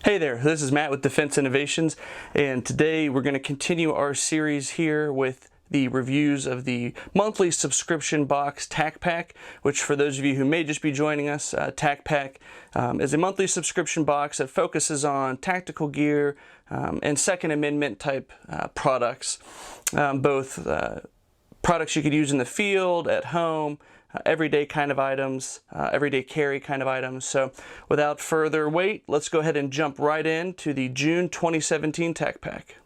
Hey there, this is Matt with Defense Innovations, and today we're going to continue our series here with the reviews of the monthly subscription box TacPack, which for those of you who may just be joining us, TacPack is a monthly subscription box that focuses on tactical gear and Second Amendment type products, both products you could use in the field, at home, everyday kind of items, everyday carry kind of items. So without further wait, let's go ahead and jump right into the June 2017 TacPack.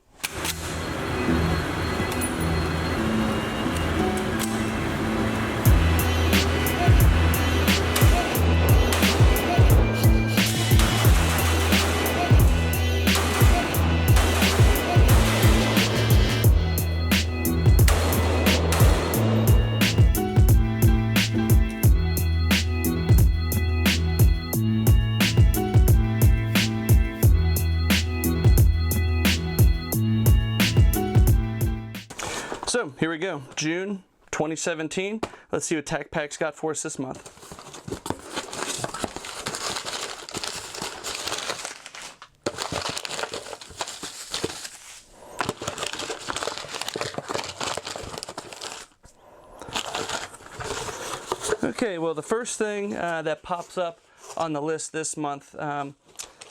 So here we go, June 2017. Let's see what TacPack's got for us this month. Okay, well the first thing that pops up on the list this month, I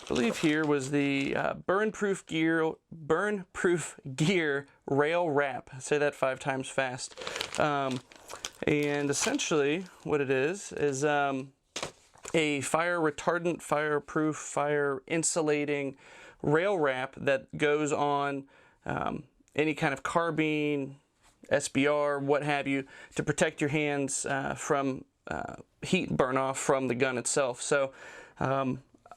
believe here was the burn-proof gear rail wrap. Say that 5 times fast. And essentially what it is a fire retardant, fireproof, fire insulating rail wrap that goes on any kind of carbine, SBR, what have you, to protect your hands from heat burn off from the gun itself. So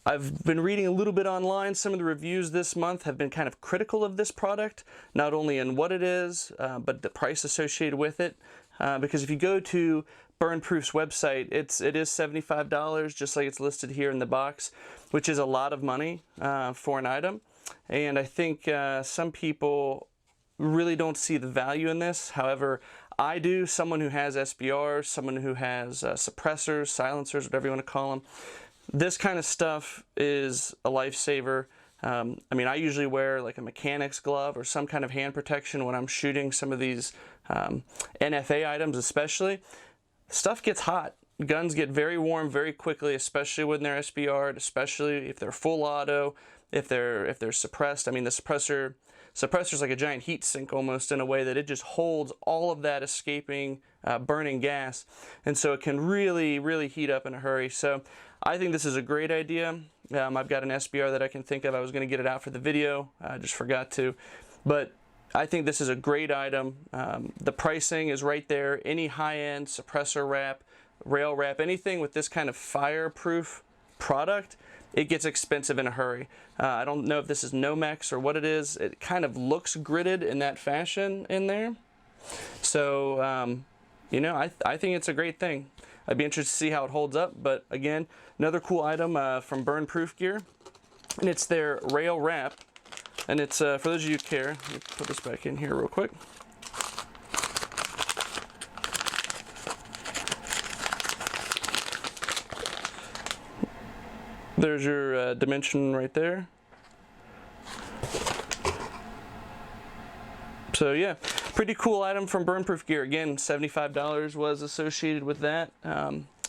I've been reading a little bit online. Some of the reviews this month have been kind of critical of this product, not only in what it is, but the price associated with it. Because if you go to Burnproof's website, it is $75, just like it's listed here in the box, which is a lot of money for an item. And I think some people really don't see the value in this. However, I do, someone who has SBRs, someone who has suppressors, silencers, whatever you want to call them. This kind of stuff is a lifesaver. I mean, I usually wear like a mechanic's glove or some kind of hand protection when I'm shooting some of these NFA items especially. Stuff gets hot. Guns get very warm very quickly, especially when they're SBR'd, especially if they're full auto, if they're suppressed. I mean, the suppressor's like a giant heat sink almost, in a way that it just holds all of that escaping burning gas, and so it can really heat up in a hurry. So I think this is a great idea. I've got an SBR that I can think of. I was going to get it out for the video, I just forgot to, but I think this is a great item. The pricing is right there. Any high-end suppressor wrap, rail wrap, anything with this kind of fireproof product, it gets expensive in a hurry. I don't know if this is Nomex or what it is. It kind of looks gridded in that fashion in there. So, you know, I think it's a great thing. I'd be interested to see how it holds up, but again, another cool item from Burnproof Gear, and it's their rail wrap, and it's, for those of you who care, let me put this back in here real quick. There's your dimension right there. So yeah, pretty cool item from Burnproof Gear. Again, $75 was associated with that,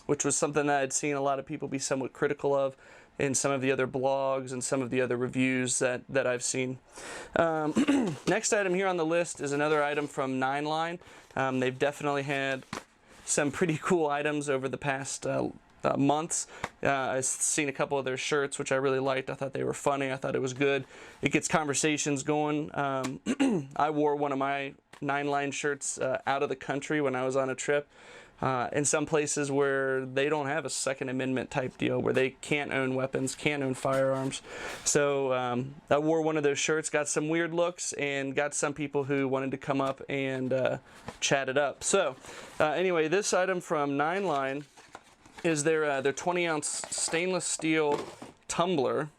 which was something that I'd seen a lot of people be somewhat critical of in some of the other blogs and some of the other reviews that I've seen. Next item here on the list is another item from 9line. They've definitely had some pretty cool items over the past months. I've seen a couple of their shirts, which I really liked. I thought they were funny. I thought it was good. It gets conversations going. I wore one of my 9line shirts out of the country when I was on a trip. In some places where they don't have a Second Amendment type deal, where they can't own weapons, can't own firearms. So I wore one of those shirts, got some weird looks, and got some people who wanted to come up and chat it up. So anyway, this item from 9line is their 20-ounce stainless steel tumbler,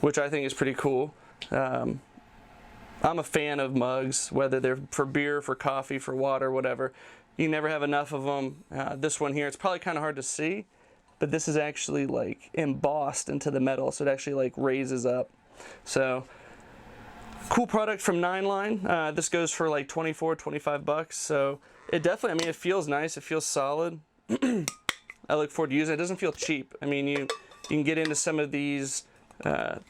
which I think is pretty cool. I'm a fan of mugs, whether they're for beer, for coffee, for water, whatever. You never have enough of them. This one here, it's probably kind of hard to see, but this is actually like embossed into the metal, so it actually like raises up. So cool product from 9line. This goes for like 24, 25 bucks. So it definitely, I mean, it feels nice. It feels solid. I look forward to using it. It doesn't feel cheap. I mean, you can get into some of these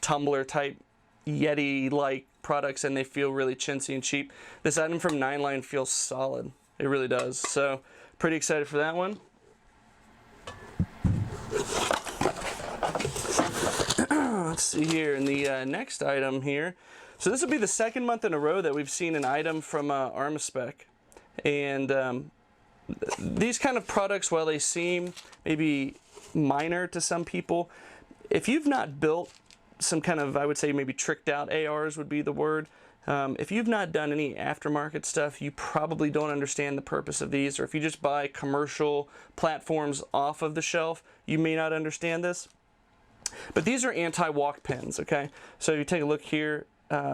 Tumbler type Yeti-like products and they feel really chintzy and cheap. This item from 9line feels solid. It really does. So pretty excited for that one. Let's see here in the next item here. So this will be the second month in a row that we've seen an item from Armaspec. And these kind of products, while they seem maybe minor to some people, if you've not built some kind of, I would say maybe tricked out ARs would be the word. If you've not done any aftermarket stuff, you probably don't understand the purpose of these. Or if you just buy commercial platforms off of the shelf, you may not understand this. But these are anti-walk pins, okay? So you take a look here.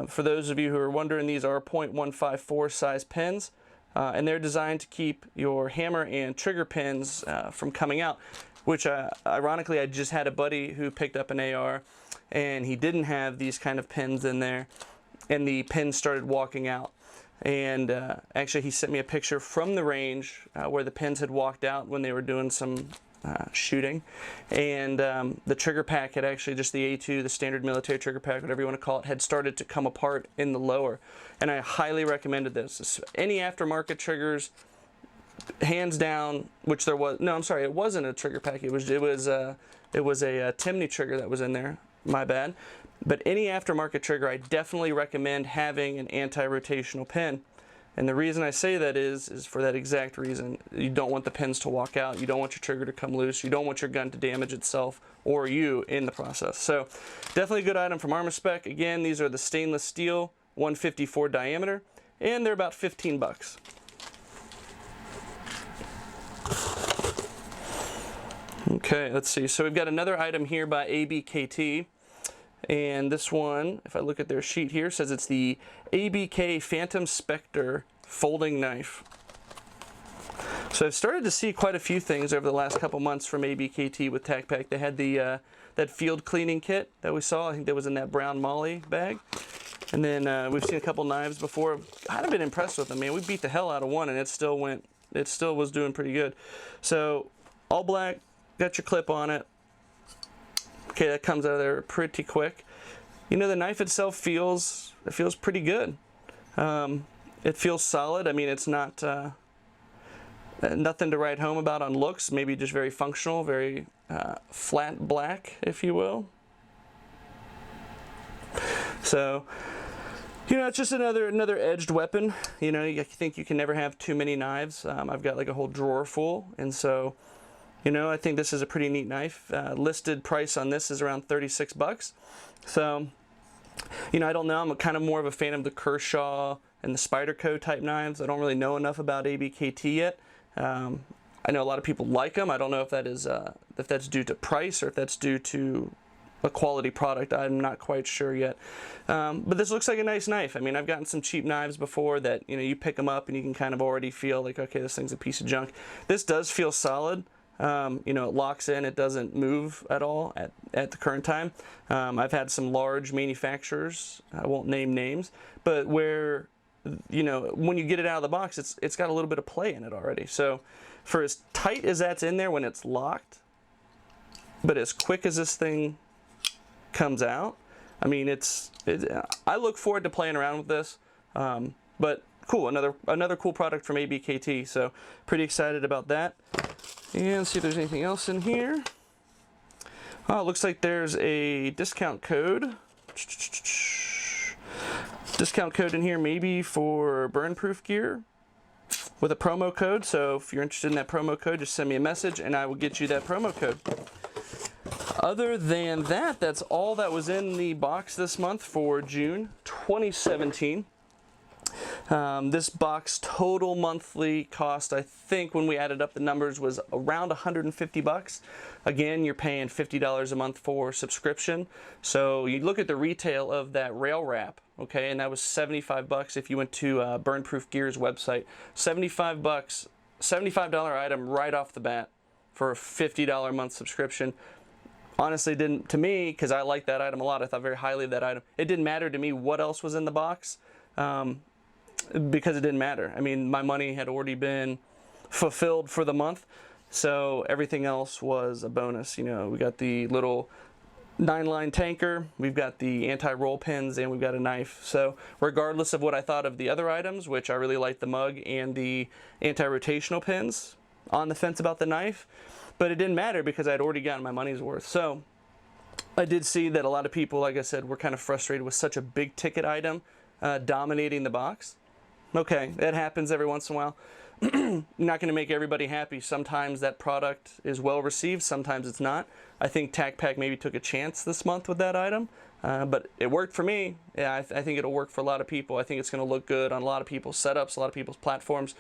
For those of you who are wondering, these are .154 size pins. And they're designed to keep your hammer and trigger pins from coming out, which ironically I just had a buddy who picked up an AR and he didn't have these kind of pins in there and the pins started walking out. And actually he sent me a picture from the range where the pins had walked out when they were doing some shooting, and the trigger pack had actually, just the A2, the standard military trigger pack, whatever you want to call it, had started to come apart in the lower. And I highly recommended this. Any aftermarket triggers, hands down, which there was, no, I'm sorry, it wasn't a trigger pack. It was a Timney trigger that was in there. My bad. But any aftermarket trigger, I definitely recommend having an anti-rotational pin. And the reason I say that is for that exact reason. You don't want the pins to walk out. You don't want your trigger to come loose. You don't want your gun to damage itself or you in the process. So definitely a good item from Armaspec. Again, these are the stainless steel, 154 diameter, and they're about 15 bucks. Okay, let's see. So we've got another item here by ABKT. And this one, if I look at their sheet here, says it's the ABK Phantom Spectre folding knife. So I've started to see quite a few things over the last couple months from ABKT with TacPack. They had the that field cleaning kit that we saw. I think that was in that brown Molly bag. And then we've seen a couple knives before. I've been impressed with them, man. We beat the hell out of one, and it still was doing pretty good. So all black, got your clip on it. Okay, that comes out of there pretty quick. You know, the knife itself feels pretty good. It feels solid. I mean, it's not nothing to write home about on looks. Maybe just very functional, very flat black, if you will. So, you know, it's just another edged weapon. You know, I think you can never have too many knives. I've got like a whole drawer full, and so, you know, I think this is a pretty neat knife. Listed price on this is around 36 bucks. So, you know, I don't know. I'm kind of more of a fan of the Kershaw and the Spyderco type knives. I don't really know enough about ABKT yet. I know a lot of people like them. I don't know if that is if that's due to price or if that's due to a quality product. I'm not quite sure yet. But this looks like a nice knife. I mean, I've gotten some cheap knives before that, you know, you pick them up and you can kind of already feel like, okay, this thing's a piece of junk. This does feel solid. You know, it locks in, it doesn't move at all at the current time. I've had some large manufacturers, I won't name names, but where, you know, when you get it out of the box, it's got a little bit of play in it already. So for as tight as that's in there when it's locked, but as quick as this thing comes out, I mean, I look forward to playing around with this. But cool, another cool product from ABKT, so pretty excited about that. And see if there's anything else in here. Oh, it looks like there's a discount code. Discount code in here maybe for burn-proof gear with a promo code. So if you're interested in that promo code, just send me a message and I will get you that promo code. Other than that, that's all that was in the box this month for June 2017. This box total monthly cost, I think when we added up the numbers, was around 150 bucks. Again, you're paying $50 a month for subscription. So you look at the retail of that rail wrap, okay, and that was 75 bucks if you went to Burn Proof Gear's website. 75 bucks, $75 item right off the bat for a $50 a month subscription. Honestly, didn't, to me, because I like that item a lot, I thought very highly of that item. It didn't matter to me what else was in the box, because it didn't matter. I mean, my money had already been fulfilled for the month, so everything else was a bonus. You know, we got the little 9-line tanker, we've got the anti-roll pins, and we've got a knife. So regardless of what I thought of the other items, which I really liked the mug and the anti-rotational pins, on the fence about the knife, but it didn't matter because I'd already gotten my money's worth. So I did see that a lot of people, like I said, were kind of frustrated with such a big ticket item dominating the box. Okay, that happens every once in a while. Not going to make everybody happy. Sometimes that product is well received, sometimes it's not. I think TacPack maybe took a chance this month with that item, but it worked for me. Yeah, I think it'll work for a lot of people. I think it's going to look good on a lot of people's setups, a lot of people's platforms,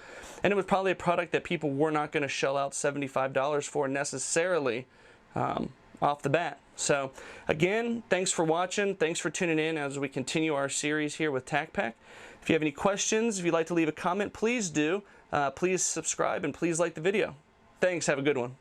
and it was probably a product that people were not going to shell out $75 for necessarily off the bat. So again, thanks for watching. Thanks for tuning in as we continue our series here with TacPack. If you have any questions, if you'd like to leave a comment, please do. Please subscribe and please like the video. Thanks. Have a good one.